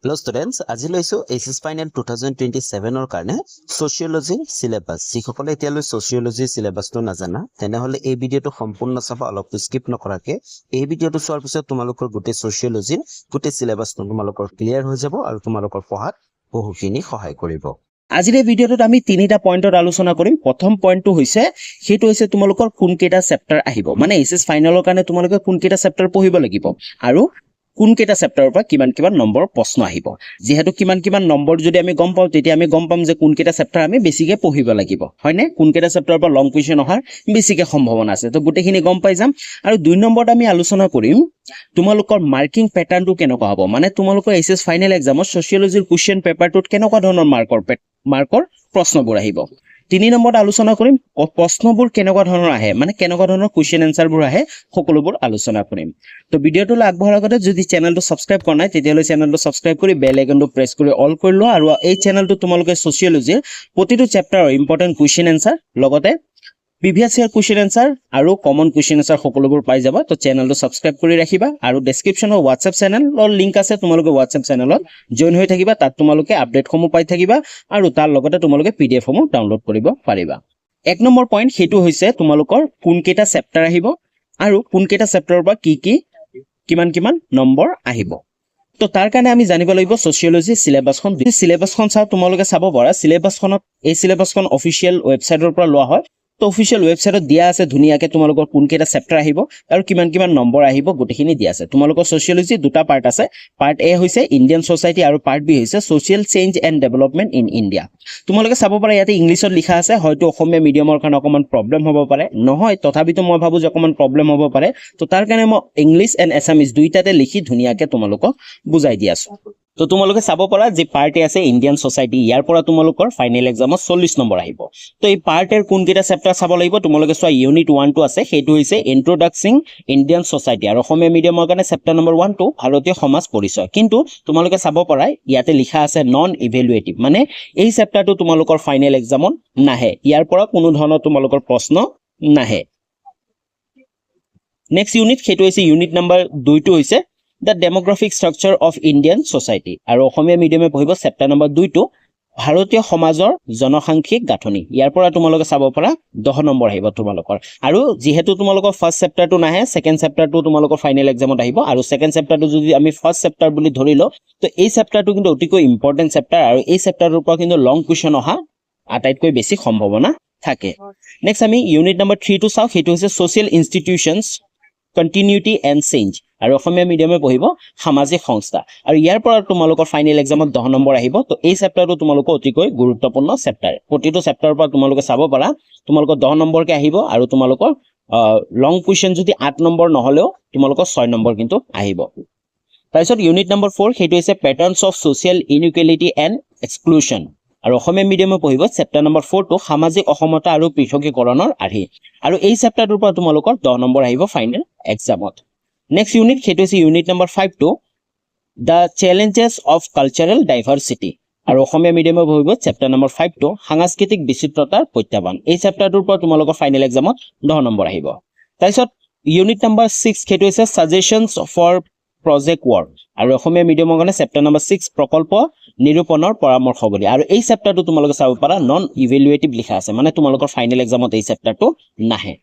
Hello students, আজি লৈছো HS final 2027 ৰ কাৰণে সোশিয়োলজি সিলেবাস। যিসকলে এতিয়ালৈ সোশিয়োলজি সিলেবাসটো নাজানা তেনেহলে এই ভিডিওটো সম্পূৰ্ণ চাবা, অলপ স্কিপ নকৰাকে। এই ভিডিওটো চোৱাৰ পিছত তোমালোকৰ গোটেই সোশিয়োলজিৰ গোটেই সিলেবাসটো তোমালোকৰ ক্লিয়াৰ হৈ যাব আৰু তোমালোকৰ পঢ়াত বহুখিনি সহায় কৰিব। আজিৰ এই ভিডিওটোত আমি তিনিটা পইণ্টত আলোচনা কৰিম। প্ৰথম পইণ্টটো হৈছে তোমালোকৰ কোনকেইটা চেপ্টাৰ আহিব, মানে এইচএস ফাইনেলৰ কাৰণে তোমালোকে কোনকেইটা চেপ্টাৰ পঢ়িব লাগিব আৰু কোনকেইটা চেপ্টাৰৰ পৰা কিমান নম্বৰ প্ৰশ্ন আহিব। যেহেতু কিমান নম্বৰ যদি আমি গম পাওঁ তেতিয়া আমি গম পাম যে কোনকেইটা চেপ্টাৰ আমি বেছিকে পঢ়িব লাগিব, হয়নে? কোনকেইটা চেপ্টাৰৰ পৰা লং কুৱেশ্যন অহাৰ বেছিকে সম্ভাৱনা আছে, তো গোটেইখিনি গম পাই যাম। আৰু 2 নম্বৰত আমি আলোচনা কৰিম তোমালোকৰ মাৰ্কিং প্যাটাৰ্নটো কেনেকুৱা হ'ব, মানে তোমালোকৰ এইচএস ফাইনেল এক্সামত সোশিয়োলজিৰ কুৱেশ্যন পেপাৰটোত কেনেকুৱা ধৰণৰ মাৰ্কৰ প্ৰশ্নবোৰ আহিব। 3 নম্বৰত আলোচনা কৰিম প্ৰশ্নবোৰ কেনেকুৱা ধৰণৰ আহে, মানে কেনেকুৱা ধৰণৰ কুৱেশ্যন এনসাৰবোৰ আহে, সকলোবোৰ আলোচনা কৰিম। তো ভিডিওটোলৈ আগবঢ়াৰ আগতে যদি চেনেলটো সাবস্ক্ৰাইব কৰা নাই তেতিয়াহ'লে চেনেলটো সাবস্ক্ৰাইব কৰি বেল আইকনটো প্ৰেছ কৰি অল কৰি লোৱা। আৰু এই চেনেলটো তোমালোকে সোশিয়োলজিৰ প্ৰতিটো চেপ্টাৰৰ ইম্পৰ্টেন্ট কুৱেশ্যন এনসাৰ লগতে প্ৰিভিয়াছ ইয়াৰ কুৱেশ্যন এনসাৰ আৰু কমন কুৱেশ্যন এনসাৰ সকলোবোৰ পাই যাবা। তো চেনেলটো সাবস্ক্ৰাইব কৰি ৰাখিবা আৰু ডেসক্ৰিপচনত হোৱাটসএপ চেনেলৰ লিংক আছে, তোমালোকে হোৱাটসএপ চেনেলত জয়েন হৈ থাকিবা। তাত তোমালোকে আপডেটসমূহ পাই থাকিবা আৰু তাৰ লগতে তোমালোকে পিডিএফ সমূহ ডাউনলোড কৰিব পাৰিবা। 1 নম্বৰ পইণ্ট সেইটো হৈছে তোমালোকৰ কোনকেইটা চেপ্টাৰ আহিব আৰু কোনকেইটা চেপ্টাৰৰ পৰা কিমান নম্বৰ আহিব। তো তাৰ কাৰণে আমি জানিব লাগিব সোশিয়োলজি সিলেবাসখন। সিলেবাসখন তোমালোকে চাব পাৰা। এই সিলেবাসখন অফিচিয়েল ৱেবছাইটৰ পৰা লোৱা হয়। তো অফিচিয়েল ৱেবছাইটত দিয়া আছে ধুনীয়াকে তোমালোকৰ কোনকেইটা চেপ্টাৰ আহিব আৰু কিমান নম্বৰ আহিব গোটেইখিনি দিয়া আছে। তোমালোকৰ সোশিয়োলজি দুটা পাৰ্ট আছে। পাৰ্ট এ হৈছে ইণ্ডিয়ান সোসাইটি আৰু পাৰ্ট বি হৈছে social change and development in India. তোমালোকে চাব পাৰা ইয়াতে ইংলিছত লিখা আছে, হয়তো অসমীয়া মিডিয়ামৰ কাৰণে অকমান প্ৰবলেম হ'ব পাৰে, নহয় তথাপিতো মই ভাবো যে অকমান প্ৰবলেম হ'ব পাৰে। তো তাৰ কাৰণে মই ইংলিছ এণ্ড এছামিজ দুইটাতে লিখি ধুনীয়াকে তোমালোকক বুজাই দি আছো। তো তোমালোকে চাব পাৰা যে পাৰ্ট এ আছে ইণ্ডিয়ান সোসাইটি, ইয়াৰ পৰা তোমালোকৰ ফাইনেল এক্সামত 40 নম্বৰ আহিব। তো এই পাৰ্ট এৰ কোনকেইটা চেপ্টাৰ চাব লাগিব, তোমালোকে চোৱা ইউনিট 1 টো আছে, সেইটো হৈছে ইন্ট্ৰডাকশন ইণ্ডিয়ান সোসাইটি আৰু অসমীয়া মিডিয়ামৰ কাৰণে চেপ্টাৰ নম্বৰ 1 টো ভাৰতীয় সমাজ পৰিচয়। কিন্তু তোমালোকে চাব পাৰা ইয়াতে লিখা আছে নন ইভেলুৱেটিভ, মানে এই চেপ্টাৰটো তোমালোকৰ ফাইনেল এক্সামত নাহে, ইয়াৰ পৰা কোনো ধৰণৰ তোমালোকৰ প্ৰশ্ন নাহে। নেক্সট ইউনিট সেইটো হৈছে ইউনিট নম্বৰ 2 টো হৈছে the demographic structure of Indian society আৰু অসমীয়া মিডিয়ামে পঢ়িব চেপ্টাৰ নম্বৰ 2 টো ভাৰতীয় সমাজৰ জনসাংখ্যিক গাঁথনি। ইয়াৰ পৰা তোমালোকে চাব পাৰা 10 নম্বৰ আহিব তোমালোকৰ। আৰু যেহেতু তোমালোকৰ ফাৰ্ষ্ট চেপ্টাৰটো নাহে, সেকেন্ড চেপ্টাৰটো তোমালোকৰ ফাইনেল এক্সামত আহিব। আৰু সেকেন্ড চেপ্টাৰটো যদি আমি ফাৰ্ষ্ট চেপ্টাৰ বুলি ধৰি লওঁ, তো এই চেপ্টাৰটো কিন্তু অতিকৈ ইম্পৰ্টেন্ট চেপ্টাৰ আৰু এই চেপ্টাৰৰ পৰা কিন্তু লং কুৱেশ্যন অহা আটাইতকৈ বেছি সম্ভাৱনা থাকে। নেক্সট আমি ইউনিট নম্বৰ 3 টো চাওঁ, সেইটো হৈছে social institutions continuity and change আৰু অসমীয়া মিডিয়ামে পঢ়িব সামাজিক সংস্থা। আৰু ইয়াৰ পৰা তোমালোকৰ ফাইনেল এক্সামত 10 নম্বৰ আহিব। তো এই চেপ্টাৰটো তোমালোকৰ অতিকৈ গুৰুত্বপূৰ্ণ চেপ্টাৰ। প্ৰতিটো চেপ্টাৰৰ পৰা তোমালোকে চাব পাৰা তোমালোকৰ 10 নম্বৰকে আহিব আৰু তোমালোকৰ লং কুৱেশ্যন যদি 8 নম্বৰ নহলেও তোমালোকৰ 6 নম্বৰ কিন্তু আহিব। তাৰপিছত ইউনিট নম্বৰ 4 সেইটো হৈছে patterns of social inequality and exclusion আৰু অসমীয়া মিডিয়ামে পঢ়িব চেপ্টাৰ নম্বৰ 4 টো সামাজিক অসমতা আৰু পৃথকীকৰণৰ আৰ্হি। আৰু এই চেপ্টাৰটোৰ পৰা তোমালোকৰ 10 নম্বৰ আহিব ফাইনেল এক্সামত। নেক্সট ইউনিট সেইটো হৈছে ইউনিট নম্বৰ 5 টো the challenges of cultural diversity আৰু অসমীয়া মিডিয়ামে পঢ়িব চেপ্টাৰ নম্বৰ 5 টো সাংস্কৃতিক বিচিত্ৰতাৰ প্ৰত্যাহ্বান। এই চেপ্টাৰটোৰ পৰা তোমালোকৰ ফাইনেল এক্সামত 10 নম্বৰ আহিব। তাৰপিছত ইউনিট নম্বৰ 6 সেইটো হৈছে সাজেশনছ ফৰ প্ৰজেক্ট ৱৰ্ক আৰু অসমীয়া মিডিয়ামৰ কাৰণে চেপ্টাৰ নম্বৰ 6 প্ৰকল্প নিৰূপণৰ পৰামৰ্শৱলী। আৰু এই চেপ্টাৰটো তোমালোকে চাব পাৰা নন ইভেলুৱেটিভ লিখা আছে, মানে তোমালোকৰ ফাইনেল এক্সামত এই চেপ্টাৰটো নাহে।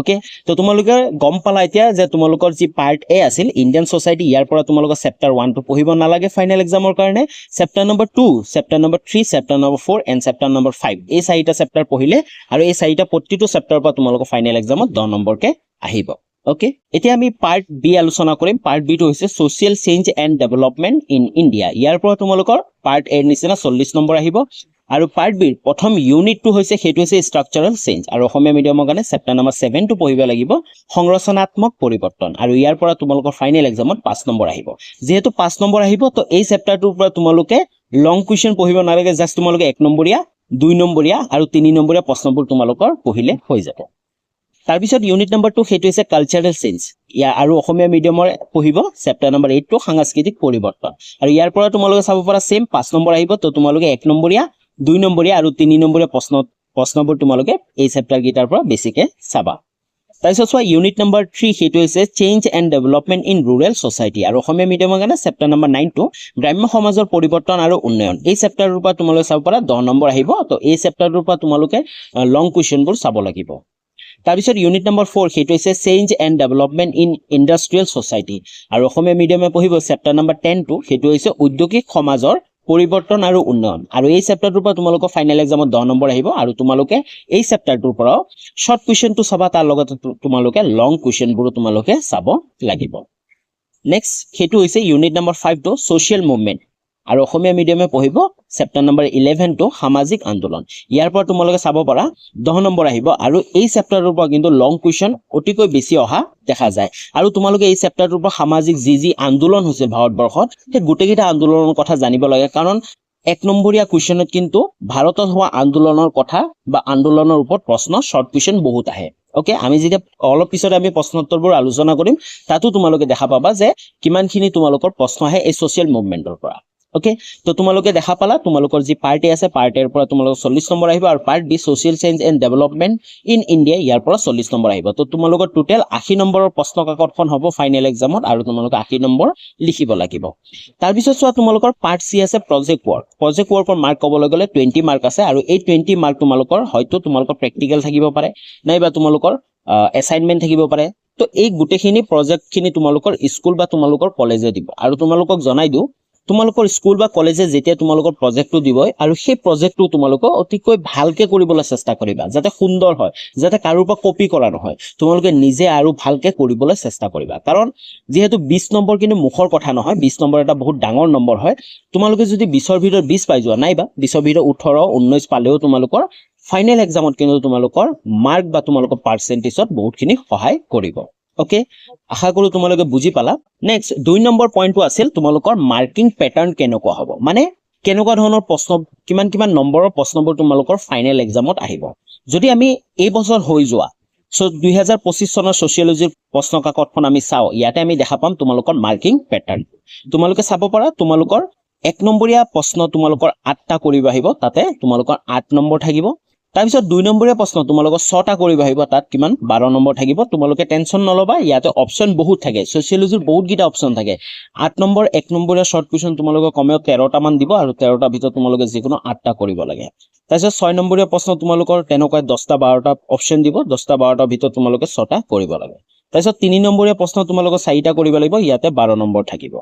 ওকে, তো তোমালোকে গম পালা এতিয়া যে তোমালোকৰ যি পাৰ্ট এ আছিল ইণ্ডিয়ান সোসাইটি, ইয়াৰ পৰা তোমালোকৰ চেপ্টাৰ 1 টো পঢ়িব নালাগে ফাইনেল এক্সামৰ কাৰণে। Chapter number 2, chapter number 3, chapter number 4 and chapter number 5 এই 4টা চেপ্টাৰ পঢ়িলে আৰু এই 4টা প্ৰতিটো চেপ্টাৰৰ পৰা তোমালোকৰ ফাইনেল এক্সামত 10 নম্বৰকে আহিব। ওকে, এতিয়া আমি পাৰ্ট বি আলোচনা কৰিম। পাৰ্ট বি টো হৈছে social change and development in India. ইয়াৰ পৰা তোমালোকৰ পাৰ্ট এৰ নিচিনা 40 নম্বৰ আহিব। আৰু পাৰ্ট বিৰ প্ৰথম ইউনিটটো হৈছে সেইটো হৈছে ষ্ট্ৰাকচাৰেল চেঞ্জ আৰু অসমীয়া মিডিয়ামৰ কাৰণে চেপ্টাৰ নম্বৰ 7 টো পঢ়িব লাগিব সংৰচনাত্মক পৰিৱৰ্তন। আৰু ইয়াৰ পৰা তোমালোকৰ ফাইনেল এক্সামত 5 নম্বৰ আহিব। যেহেতু 5 নম্বৰ আহিব, তো এই চেপ্টাৰটোৰ পৰা তোমালোকে লং কুৱেশ্যন পঢ়িব নালাগে, জাষ্ট তোমালোকে 1 নম্বৰীয়া 2 নম্বৰীয়া আৰু 3 নম্বৰীয়া প্ৰশ্নবোৰ তোমালোকৰ পঢ়িলে হৈ যাব। তাৰপিছত ইউনিট নম্বৰ 2 সেইটো হৈছে কালচাৰেল চেঞ্জ আৰু অসমীয়া মিডিয়ামৰ পঢ়িব চেপ্টাৰ নম্বৰ 8 টো সাংস্কৃতিক পৰিৱৰ্তন। আৰু ইয়াৰ পৰা তোমালোকে চাব পাৰা সেম 5 নম্বৰ আহিব। তো তোমালোকে 1 নম্বৰীয়া 2 নম্বৰীয়া আৰু 3 নম্বৰীয়া প্ৰশ্নবোৰ তোমালোকে এই চেপ্টাৰ কেইটাৰ পৰা বেছিকে চাবা। তাৰপিছত চোৱা ইউনিট নম্বৰ 3 সেইটো হৈছে change and development in rural society আৰু অসমীয়া মিডিয়ামৰ কাৰণে চেপ্টাৰ নম্বৰ 9টো গ্ৰাম্য সমাজৰ পৰিৱৰ্তন আৰু উন্নয়ন। এই চেপ্টাৰটোৰ পৰা তোমালোকে চাব পাৰা 10 নম্বৰ আহিব। তো এই চেপ্টাৰটোৰ পৰা তোমালোকে লং কুৱেশ্যনবোৰ চাব লাগিব। তাৰপিছত ইউনিট নম্বৰ 4 সেইটো হৈছে change and development in industrial society আৰু অসমীয়া মিডিয়ামে পঢ়িব চেপ্টাৰ নম্বৰ 10টো সেইটো হৈছে ঔদ্যোগিক সমাজৰ পৰিৱৰ্তন আৰু উন্নয়ন আৰু এই চেপ্টাৰটোৰ পৰা তোমালোকৰ ফাইনেল এক্সামত 10 নম্বৰ আহিব আৰু তোমালোকে এই চেপ্টাৰটোৰ পৰা শৰ্ট কুৱেশ্যনটো চাবা, তাৰ লগতে তোমালোকে লং কুৱেশ্যনবোৰো তোমালোকে চাব লাগিব। নেক্সট সেইটো হৈছে ইউনিট নম্বৰ 5টো ছ'চিয়েল মুভমেণ্ট আৰু অসমীয়া মিডিয়ামে পঢ়িব চেপ্টাৰ নম্বৰ 11টো সামাজিক আন্দোলন। ইয়াৰ পৰা তোমালোকে চাব পাৰা 10 নম্বৰ আহিব আৰু এই চেপ্টাৰটোৰ পৰা কিন্তু লং কুৱেশ্যন অতিকৈ বেছি অহা দেখা যায় আৰু তোমালোকে এই চেপ্টাৰটোৰ পৰা সামাজিক যি আন্দোলন হৈছে ভাৰতবৰ্ষত সেই গোটেইকেইটা আন্দোলনৰ কথা জানিব লাগে, কাৰণ 1 নম্বৰীয়া কুৱেশ্যনত কিন্তু ভাৰতত হোৱা আন্দোলনৰ কথা বা আন্দোলনৰ ওপৰত প্ৰশ্ন শৰ্ট কুৱেশ্যন বহুত আহে। ওকে, আমি যেতিয়া অলপ পিছত আমি প্ৰশ্নোত্তৰবোৰ আলোচনা কৰিম তাতো তোমালোকে দেখা পাবা যে কিমানখিনি তোমালোকৰ প্ৰশ্ন আহে এই ছ'চিয়েল মুভমেণ্টৰ পৰা। ওকে, তো তোমালোকে দেখা পালা তোমালোকৰ যি পাৰ্ট এ আছে পাৰ্ট এৰ পৰা তোমালোকৰ 40 নম্বৰ আহিব আৰু part B social change and development in India ইয়াৰ পৰা 40 নম্বৰ আহিব। তো তোমালোকৰ টোটেল 80 নম্বৰৰ প্ৰশ্ন কাকতখন হ'ব ফাইনেল এক্সামত আৰু তোমালোকে 80 নম্বৰ লিখিব লাগিব। তাৰপিছত চোৱা তোমালোকৰ পাৰ্ট চি আছে প্ৰজেক্ট ৱৰ্ক। প্ৰজেক্ট ৱৰ্কৰ মাৰ্ক ক'বলৈ গ'লে 20 মাৰ্ক আছে আৰু এই 20 মাৰ্ক তোমালোকৰ হয়তো তোমালোকৰ প্ৰেক্টিকেল থাকিব পাৰে নাইবা তোমালোকৰ এছাইনমেণ্ট থাকিব পাৰে। তো এই গোটেইখিনি প্ৰজেক্টখিনি তোমালোকৰ স্কুল বা তোমালোকৰ কলেজে দিব আৰু তোমালোকক জনাই দিওঁ তোমালোকৰ স্কুল বা কলেজে যেতিয়া তোমালোকৰ প্ৰজেক্টটো দিব আৰু সেই প্ৰজেক্টটো তোমালোকে অতিকৈ ভালকে কৰিবলৈ চেষ্টা কৰিবা যাতে সুন্দৰ হয়, যাতে কাৰোৰ পৰা কপি কৰা নহয়। তোমালোকে নিজে আৰু ভালকে কৰিবলৈ চেষ্টা কৰিবা, কাৰণ যিহেতু 20 নম্বৰ কিন্তু মুখৰ কথা নহয়, 20 নম্বৰ এটা বহুত ডাঙৰ নম্বৰ হয়। তোমালোকে যদি 20ৰ ভিতৰত 20 পাই যোৱা নাইবা 20ৰ ভিতৰত 18, 19 পালেও তোমালোকৰ ফাইনেল এক্সামত কিন্তু তোমালোকৰ মাৰ্ক বা তোমালোকৰ পাৰ্চেণ্টেজত বহুতখিনি সহায় কৰিব। ওকে, আশা কৰো তোমালোকে বুজি পালা। নেক্সট 2 নম্বৰ পইণ্টটো আছিল তোমালোকৰ মাৰ্কিং পেটাৰ্ণ কেনেকুৱা হ'ব, মানে কেনেকুৱা ধৰণৰ প্ৰশ্ন কিমান নম্বৰৰ প্ৰশ্নবোৰ তোমালোকৰ ফাইনেল এক্সামত আহিব। যদি আমি এই বছৰ হৈ যোৱা 2025 চনৰ ছ'চিয়লজিৰ প্ৰশ্ন কাকতখন আমি চাওঁ, ইয়াতে আমি দেখা পাম তোমালোকৰ মাৰ্কিং পেটাৰ্ণ। তোমালোকে চাব পাৰা তোমালোকৰ 1 নম্বৰীয়া প্ৰশ্ন তোমালোকৰ 8টা কৰিব আহিব, তাতে তোমালোকৰ 8 নম্বৰ থাকিব। তাৰপিছত 2 নম্বৰীয়া প্ৰশ্ন তোমালোকৰ 6টা কৰিব আহিব, তাত কিমান 12 নম্বৰ থাকিব। তোমালোকে টেনশ্যন নল'বা, ইয়াতে অপশ্যন বহুত থাকে, ছ'চিয়লজিৰ বহুতকেইটা অপশ্যন থাকে। 8 নম্বৰ 1 নম্বৰীয়া শৰ্ট কুৱেশ্যন তোমালোকে কমেও 13টা মান দিব আৰু 13টাৰ ভিতৰত তোমালোকে যিকোনো 8টা কৰিব লাগে। তাৰপিছত 6 নম্বৰীয়া প্ৰশ্ন তোমালোকৰ তেনেকৈ 10টা 12টা অপশ্যন দিব, 10টা 12টাৰ ভিতৰত তোমালোকে 6টা কৰিব লাগে। তাৰপিছত 3 নম্বৰীয়া প্ৰশ্ন তোমালোকৰ 4টা কৰিব লাগিব, ইয়াতে 12 নম্বৰ থাকিব।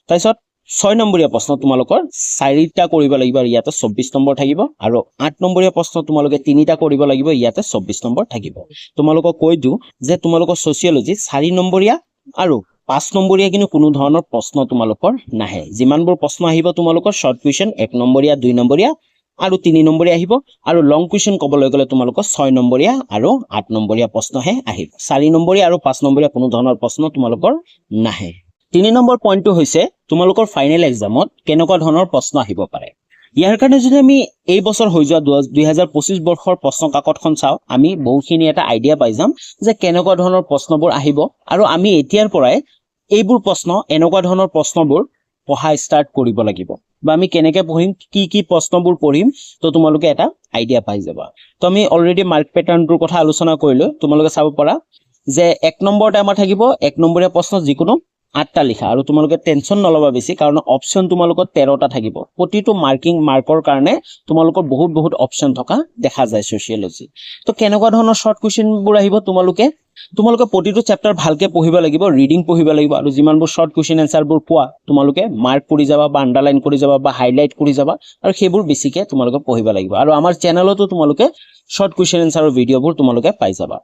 তাৰপিছত 6 নম্বৰীয়া প্ৰশ্ন তোমালোকৰ 4টা কৰিব লাগিব আৰু ইয়াতে 24 নম্বৰ থাকিব আৰু 8 নম্বৰীয়া প্ৰশ্ন তোমালোকে 3টা কৰিব লাগিব, ইয়াতে 24 নম্বৰ থাকিব। তোমালোকক কৈ দিওঁ যে তোমালোকৰ ছ'চিয়লজি 4 নম্বৰীয়া আৰু 5 নম্বৰীয়া কিন্তু কোনো ধৰণৰ প্ৰশ্ন তোমালোকৰ নাহে। যিমানবোৰ প্ৰশ্ন আহিব তোমালোকৰ শৰ্ট কুৱেশ্যন 1 নম্বৰীয়া 2 নম্বৰীয়া আৰু 3 নম্বৰীয়া আহিব আৰু লং কুৱেশ্যন ক'বলৈ গ'লে তোমালোকৰ 6 নম্বৰীয়া আৰু 8 নম্বৰীয়া প্ৰশ্নহে আহিব। 4 নম্বৰীয়া আৰু 5 নম্বৰীয়া কোনো ধৰণৰ প্ৰশ্ন তোমালোকৰ নাহে। 3 নম্বৰ পইণ্টটো হৈছে তোমালোকৰ ফাইনেল এক্সামত কেনেকুৱা ধৰণৰ প্ৰশ্ন আহিব পাৰে। ইয়াৰ কাৰণে যদি আমি এই বছৰ হৈ যোৱা 2025 বৰ্ষৰ প্ৰশ্ন কাকতখন চাওঁ, আমি বহুখিনি এটা আইডিয়া পাই যাম যে কেনেকুৱা ধৰণৰ প্ৰশ্নবোৰ আহিব আৰু আমি এতিয়াৰ পৰাই এইবোৰ প্ৰশ্ন এনেকুৱা ধৰণৰ প্ৰশ্নবোৰ পঢ়া ষ্টাৰ্ট কৰিব লাগিব বা আমি কেনেকৈ পঢ়িম, কি প্ৰশ্নবোৰ পঢ়িম, তো তোমালোকে এটা আইডিয়া পাই যাবা। তো আমি অলৰেডি মাৰ্ক পেটাৰ্ণটোৰ কথা আলোচনা কৰিলোঁ। তোমালোকে চাব পাৰা যে 1 নম্বৰতে আমাৰ থাকিব 1 নম্বৰীয়া প্ৰশ্ন যিকোনো 8টা লিখা আৰু তোমালোকে টেনশ্যন নল'বা বেছি, কাৰণ অপশ্যন তোমালোকৰ 13টা থাকিব। প্ৰতিটো মাৰ্কৰ কাৰণে তোমালোকৰ বহুত অপশ্যন থকা দেখা যায় ছ'চিয়লজি। তো কেনেকুৱা ধৰণৰ শৰ্ট কুৱেশ্যনবোৰ আহিব তোমালোকে প্ৰতিটো চেপ্টাৰ ভালকে পঢ়িব লাগিব, ৰিডিং পঢ়িব লাগিব আৰু যিমানবোৰ শৰ্ট কুৱেশ্যন এনচাৰবোৰ পোৱা তোমালোকে মাৰ্ক কৰি যাবা বা আণ্ডাৰলাইন কৰি যাবা বা হাইলাইট কৰি যাবা আৰু সেইবোৰ বেছিকে তোমালোকে পঢ়িব লাগিব। আৰু আমাৰ চেনেলতো তোমালোকে শৰ্ট কুৱেশ্যন এনচাৰৰ ভিডিঅ'বোৰ তোমালোকে পাই যাবা।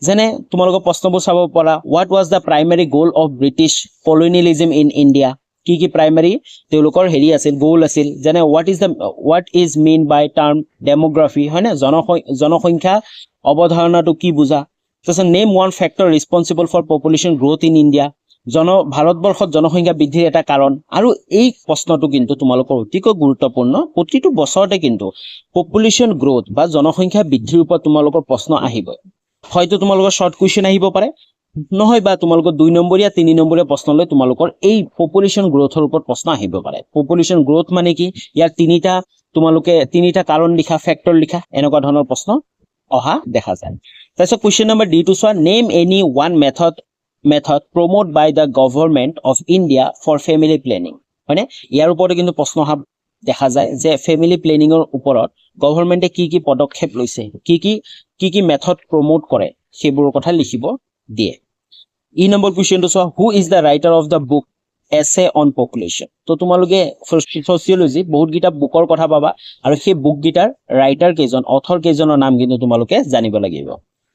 যেনে তোমালোকৰ প্ৰশ্নবোৰ চাব পাৰা, what was the primary goal of British colonialism in India. কি প্ৰাইমেৰী তেওঁলোকৰ আছিল গ'ল আছিল। যেনে what is mean by term demography, হয়নে, জনসংখ্যা অৱধাৰণাটো কি বুজা। তাৰপিছত name one factor responsible for population growth in India, ভাৰতবৰ্ষত জনসংখ্যা বৃদ্ধিৰ এটা কাৰণ। আৰু এই প্ৰশ্নটো কিন্তু তোমালোকৰ অতিকৈ গুৰুত্বপূৰ্ণ। প্ৰতিটো বছৰতে কিন্তু পপুলেশ্যন গ্ৰ'থ বা জনসংখ্যা বৃদ্ধিৰ ওপৰত তোমালোকৰ প্ৰশ্ন আহিবই। হয়তো তোমালোকৰ শৰ্ট কুৱেশ্যন আহিব পাৰে, নহয় বা তোমালোকৰ 2 নম্বৰীয়া 3 নম্বৰীয়া প্ৰশ্নলৈ তোমালোকৰ এই পপুলেশ্যন গ্ৰ'থৰ ওপৰত প্ৰশ্ন আহিব পাৰে। পপুলেশ্যন গ্ৰ'থ মানে কি, ইয়াৰ তিনিটা কাৰণ লিখা, ফেক্টৰ লিখা, এনেকুৱা ধৰণৰ প্ৰশ্ন অহা দেখা যায়। তাৰপিছত কুৱেশ্যন নম্বৰ D2 চোৱা, name any one method promote by the government of India for family planning, হয়নে? ইয়াৰ ওপৰতে কিন্তু প্ৰশ্ন অহা দেখা যায় যে ফেমিলি প্লেনিঙৰ ওপৰত গভৰ্ণমেণ্টে কি কি পদক্ষেপ লৈছে, কি মেথড প্ৰমোট কৰে, সেইবোৰৰ কথা লিখিব দিয়ে। ই নম্বৰ কুৱেশ্যনটো চোৱা, who is the writer of the book এছে অন পপুলেশ্যন। তো তোমালোকে ছচিয়লজি বহুতকেইটা বুকৰ কথা পাবা আৰু সেই বুককেইটাৰ ৰাইটাৰ কেইজন, অথৰ কেইজনৰ নাম কিন্তু তোমালোকে জানিব লাগিব।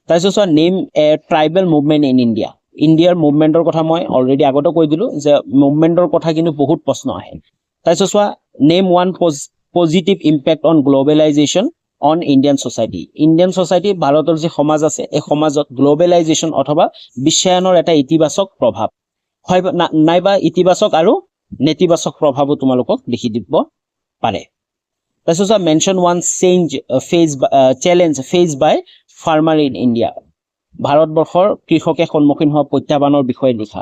তাৰপিছত চোৱা, name A tribal movement in India. ইণ্ডিয়াৰ মুভমেণ্টৰ কথা মই অলৰেডি আগতে কৈ দিলোঁ যে মুভমেণ্টৰ কথা কিন্তু বহুত প্ৰশ্ন আহে। তাৰপিছত চোৱা, name one positive impact on globalisation on Indian society. Indian society, ভাৰতৰ যি সমাজ আছে, এই সমাজত গ্ল'বেলাইজেশ্যন অথবা বিশ্বায়নৰ এটা ইতিবাচক প্ৰভাৱ হয় নাইবা ইতিবাচক আৰু নেতিবাচক প্ৰভাৱো তোমালোকক লিখি দিব পাৰে। তাৰপিছত চোৱা, mention one challenge face by farmer in India. ভাৰতবৰ্ষৰ কৃষকে সন্মুখীন হোৱা প্ৰত্যাহ্বানৰ বিষয়ে লিখা।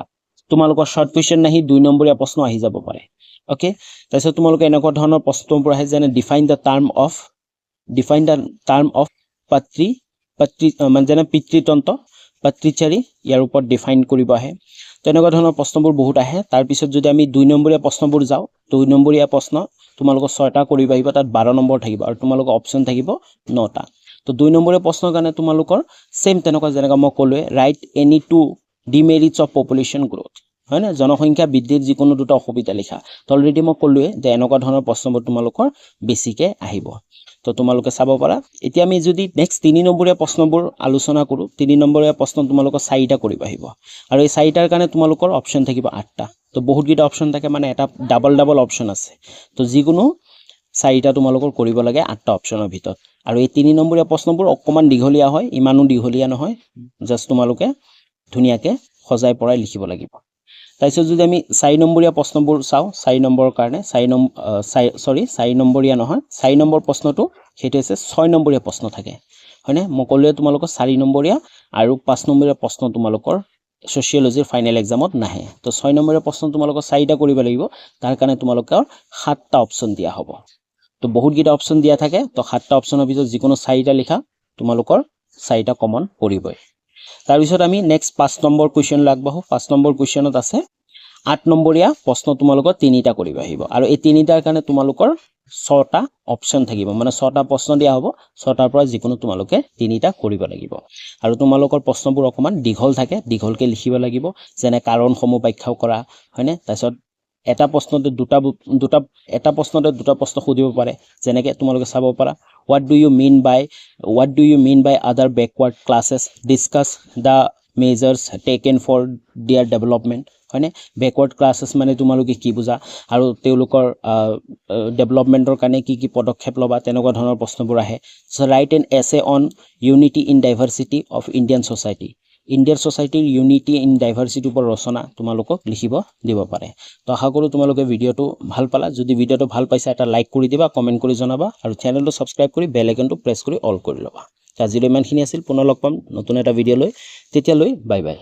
তোমালোকৰ শৰ্ট কুৱেশ্যন নাহি 2 নম্বৰীয়া প্ৰশ্ন আহি যাব পাৰে। অ'কে, তাৰপিছত তোমালোকে এনেকুৱা ধৰণৰ প্ৰশ্নবোৰ আহে যেনে ডিফাইন দ্য টাৰ্ম অফ মানে যেনে পিতৃতন্ত্ৰ, পাতৃচাৰী, ইয়াৰ ওপৰত ডিফাইন কৰিব আহে। তেনেকুৱা ধৰণৰ প্ৰশ্নবোৰ বহুত আহে। তাৰপিছত যদি আমি 2 নম্বৰীয়া প্ৰশ্নবোৰ যাওঁ, 2 নম্বৰীয়া প্ৰশ্ন তোমালোকৰ 6টা কৰিব আহিব, তাত 12 নম্বৰ থাকিব আৰু তোমালোকৰ অপশ্যন থাকিব 9টা। তো 2 নম্বৰীয়া প্ৰশ্নৰ কাৰণে তোমালোকৰ সেম তেনেকুৱা যেনেকৈ মই ক'লোৱে, write any two demerits of population growth, হয় নে? জনসংখ্যা বৃদ্ধিৰ যিকোনো 2টা অসুবিধা লিখা। তো অলৰেডি মই ক'লোৱে যে এনেকুৱা ধৰণৰ প্ৰশ্নবোৰ তোমালোকৰ বেছিকৈ আহিব। তো তোমালোকে চাব পাৰা। এতিয়া আমি যদি নেক্সট 3 নম্বৰীয়া প্ৰশ্নবোৰ আলোচনা কৰোঁ, 3 নম্বৰীয়া প্ৰশ্ন তোমালোকৰ 4টা কৰিব আহিব আৰু এই 4টাৰ কাৰণে তোমালোকৰ অপশ্যন থাকিব 8টা। তো বহুতকেইটা অপশ্যন থাকে, মানে এটা ডাবল অপশ্যন আছে। তো যিকোনো 4টা তোমালোকৰ কৰিব লাগে 8টা অপশ্যনৰ ভিতৰত। আৰু এই 3 নম্বৰীয়া প্ৰশ্নবোৰ অকণমান দীঘলীয়া হয়, ইমানো দীঘলীয়া নহয়, জাষ্ট তোমালোকে ধুনীয়াকৈ সজাই পৰাই লিখিব লাগিব। তাৰপিছত যদি আমি 4 নম্বৰীয়া প্ৰশ্নবোৰ চাওঁ, 4 নম্বৰৰ কাৰণে 4 নম্বৰীয়া নহয়, 4 নম্বৰ প্ৰশ্নটো সেইটো হৈছে 6 নম্বৰীয়া প্ৰশ্ন থাকে, হয়নে? মই ক'লোৱে তোমালোকৰ 4 নম্বৰীয়া আৰু 5 নম্বৰীয়া প্ৰশ্ন তোমালোকৰ ছচিয়লজিৰ ফাইনেল এক্সামত নাহে। তো 6 নম্বৰীয়া প্ৰশ্ন তোমালোকৰ 4টা কৰিব লাগিব, তাৰ কাৰণে তোমালোকৰ 7টা অপশ্যন দিয়া হ'ব। তো বহুতকেইটা অপশ্যন দিয়া থাকে, তো 7টা অপশ্যনৰ ভিতৰত যিকোনো 4টা লিখা, তোমালোকৰ 4টা কমন পৰিবই। তাৰপিছত আমি নেক্সট 5 নম্বৰ কুৱেশ্যনলৈ আগবাঢ়োঁ। 5 নম্বৰ কুৱেশ্যনত আছে 8 নম্বৰীয়া প্ৰশ্ন তোমালোকৰ 3টা কৰিব আহিব আৰু এই 3টাৰ কাৰণে তোমালোকৰ 6টা অপশ্যন থাকিব, মানে 6টা প্ৰশ্ন দিয়া হ'ব, 6টাৰ পৰা যিকোনো তোমালোকে 3টা কৰিব লাগিব। আৰু তোমালোকৰ প্ৰশ্নবোৰ অকণমান দীঘল থাকে, দীঘলকৈ লিখিব লাগিব, যেনে কাৰণসমূহ ব্যাখ্যা কৰা, হয়নে? তাৰপিছত এটা প্ৰশ্নতে দুটা প্ৰশ্ন সুধিব পাৰে, যেনেকৈ তোমালোকে চাব পাৰা, what do you mean by other backward classes, discuss the measures taken for their development, হয়নে? বেকৱাৰ্ড ক্লাছেছ মানে তোমালোকে কি বুজা আৰু তেওঁলোকৰ ডেভেলপমেণ্টৰ কাৰণে কি পদক্ষেপ ল'বা, তেনেকুৱা ধৰণৰ প্ৰশ্নবোৰ আহে। Write an essay on unity in diversity of Indian society. Indian ছ'চাইটিৰ ইউনিটি ইন ডাইভাৰ্চিটিৰ ওপৰত ৰচনা তোমালোকক লিখিব দিব পাৰে। তো আশা কৰোঁ তোমালোকে ভিডিঅ'টো ভাল পালা। যদি ভিডিঅ'টো ভাল পাইছা এটা লাইক কৰি দিবা, কমেণ্ট কৰি জনাবা আৰু চেনেলটো ছাবস্ক্ৰাইব কৰি বেল আইকনটো প্ৰেছ কৰি অল কৰি ল'বা। আজিলৈ ইমানখিনি আছিল, পুনৰ লগ পাম নতুন এটা ভিডিঅ' লৈ, তেতিয়ালৈ বাই বাই।